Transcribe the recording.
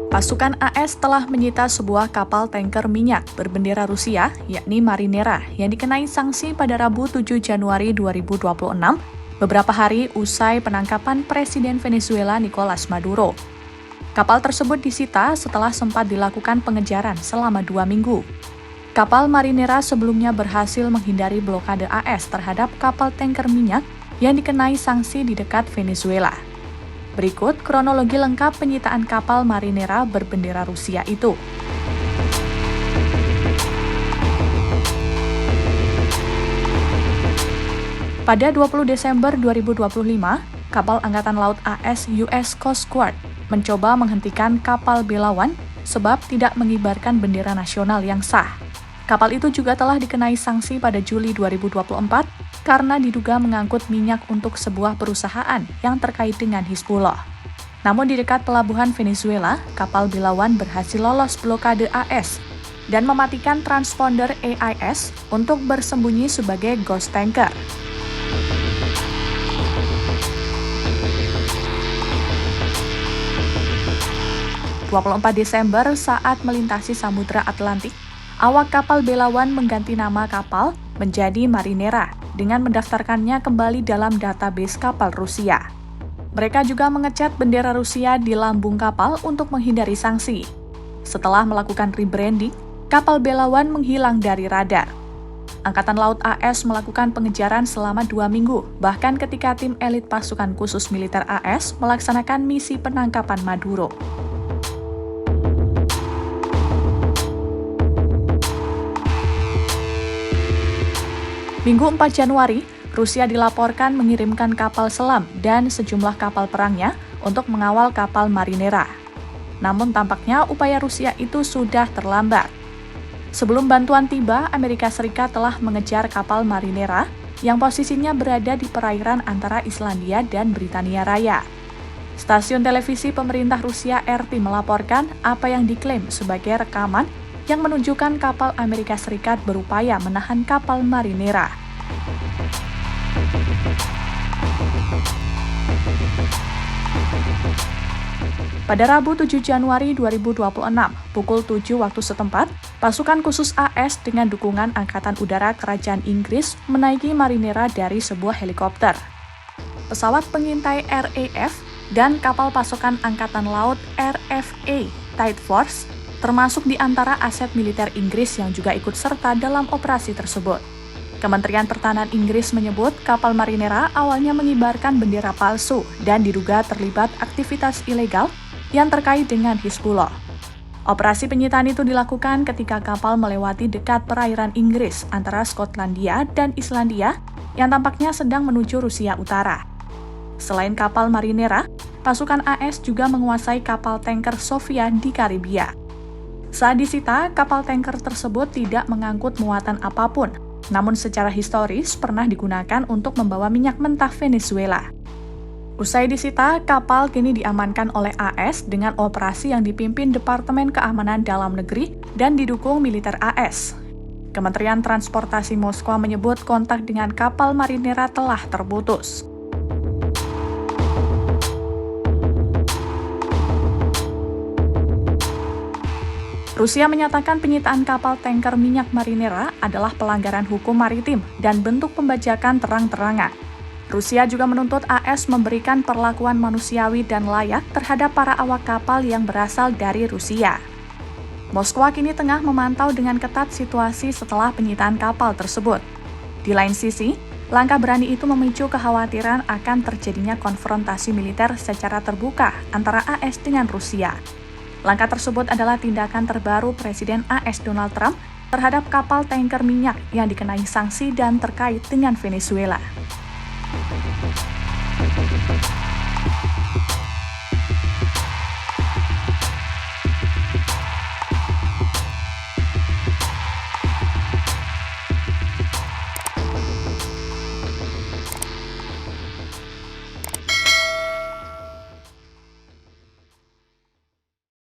Pasukan AS telah menyita sebuah kapal tanker minyak berbendera Rusia, yakni Marinera, yang dikenai sanksi pada Rabu 7 Januari 2026, beberapa hari usai penangkapan Presiden Venezuela Nicolas Maduro. Kapal tersebut disita setelah sempat dilakukan pengejaran selama 2 minggu. Kapal Marinera sebelumnya berhasil menghindari blokade AS terhadap kapal tanker minyak yang dikenai sanksi di dekat Venezuela. Berikut kronologi lengkap penyitaan kapal Marinera berbendera Rusia itu. Pada 20 Desember 2025, kapal Angkatan Laut AS US Coast Guard mencoba menghentikan kapal Belawan sebab tidak mengibarkan bendera nasional yang sah. Kapal itu juga telah dikenai sanksi pada Juli 2024 karena diduga mengangkut minyak untuk sebuah perusahaan yang terkait dengan Hizbullah. Namun di dekat pelabuhan Venezuela, kapal Belawan berhasil lolos blokade AS dan mematikan transponder AIS untuk bersembunyi sebagai ghost tanker. (24 Desember) saat melintasi Samudra Atlantik, awak kapal Belawan mengganti nama kapal menjadi Marinera dengan mendaftarkannya kembali dalam database kapal Rusia. Mereka juga mengecat bendera Rusia di lambung kapal untuk menghindari sanksi. Setelah melakukan rebranding, kapal Belawan menghilang dari radar. Angkatan Laut AS melakukan pengejaran selama 2 minggu, bahkan ketika tim elit pasukan khusus militer AS melaksanakan misi penangkapan Maduro. Minggu 4 Januari, Rusia dilaporkan mengirimkan kapal selam dan sejumlah kapal perangnya untuk mengawal kapal Marinera. Namun tampaknya upaya Rusia itu sudah terlambat. Sebelum bantuan tiba, Amerika Serikat telah mengejar kapal Marinera yang posisinya berada di perairan antara Islandia dan Britania Raya. Stasiun televisi pemerintah Rusia RT melaporkan apa yang diklaim sebagai rekaman yang menunjukkan kapal Amerika Serikat berupaya menahan kapal Marinera. Pada Rabu 7 Januari 2026, pukul 7 waktu setempat, pasukan khusus AS dengan dukungan Angkatan Udara Kerajaan Inggris menaiki Marinera dari sebuah helikopter. Pesawat pengintai RAF dan kapal pasukan Angkatan Laut RFA Tide Force termasuk di antara aset militer Inggris yang juga ikut serta dalam operasi tersebut. Kementerian Pertahanan Inggris menyebut kapal Marinera awalnya mengibarkan bendera palsu dan diduga terlibat aktivitas ilegal yang terkait dengan Hizbullah. Operasi penyitaan itu dilakukan ketika kapal melewati dekat perairan Inggris antara Skotlandia dan Islandia yang tampaknya sedang menuju Rusia Utara. Selain kapal Marinera, pasukan AS juga menguasai kapal tanker Sofia di Karibia. Saat disita, kapal tanker tersebut tidak mengangkut muatan apapun, namun secara historis pernah digunakan untuk membawa minyak mentah Venezuela. Usai disita, kapal kini diamankan oleh AS dengan operasi yang dipimpin Departemen Keamanan Dalam Negeri dan didukung militer AS. Kementerian Transportasi Moskwa menyebut kontak dengan kapal Marinera telah terputus. Rusia menyatakan penyitaan kapal tanker minyak Marinera adalah pelanggaran hukum maritim dan bentuk pembajakan terang-terangan. Rusia juga menuntut AS memberikan perlakuan manusiawi dan layak terhadap para awak kapal yang berasal dari Rusia. Moskwa kini tengah memantau dengan ketat situasi setelah penyitaan kapal tersebut. Di lain sisi, langkah berani itu memicu kekhawatiran akan terjadinya konfrontasi militer secara terbuka antara AS dengan Rusia. Langkah tersebut adalah tindakan terbaru Presiden AS Donald Trump terhadap kapal tanker minyak yang dikenai sanksi dan terkait dengan Venezuela.